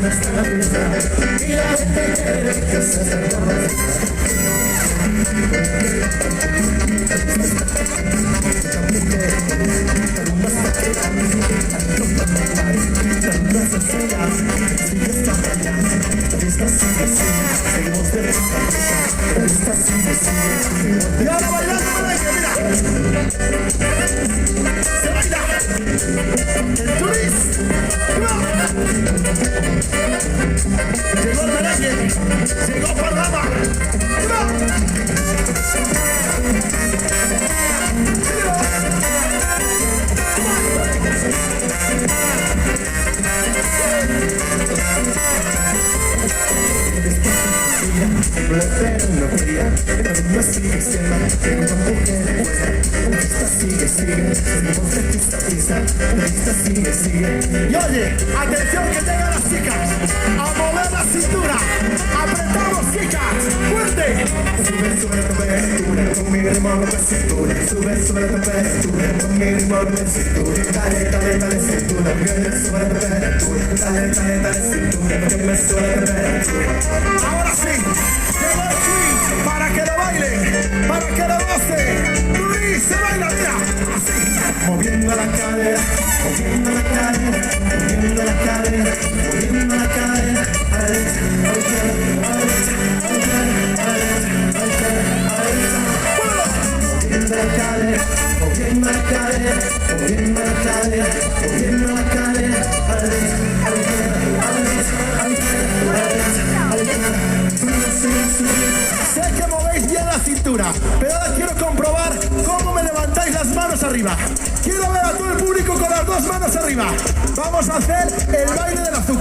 está la fiesta. Y la gente quiere que se acerque. Y ahora bailando para que mira. Se baila. El turista. Llegó el merengue. Llegó Parrama. Y oye, atención que llegan las chicas a mover la cintura. Apretamos, chicas, fuerte. Sube la temperatura, conmigo mueve la cintura. Sube la temperatura, conmigo mueve la cintura. Dale cintura, sube la temperatura. Dale cintura, que me sube la temperatura. Ahora sí, llegó el swing para que lo baile, para que lo goce. Luis, se baila, mira, así, moviendo la cadera, moviendo la cadera, moviendo la cadera, moviendo la cadera, a la derecha, a la izquierda, a la derecha, a la izquierda, a la derecha, moviendo la cadera, moviendo la cadera, moviendo la cadera, moviendo la cadera, a la derecha, a la izquierda, a la derecha, a la izquierda, a la derecha, a la izquierda. Sé que movéis bien la cintura, pero ahora quiero comprobar cómo me levantáis las manos arriba. Quiero ver a todo el público con las dos manos arriba. Vamos a hacer el baile del azúcar.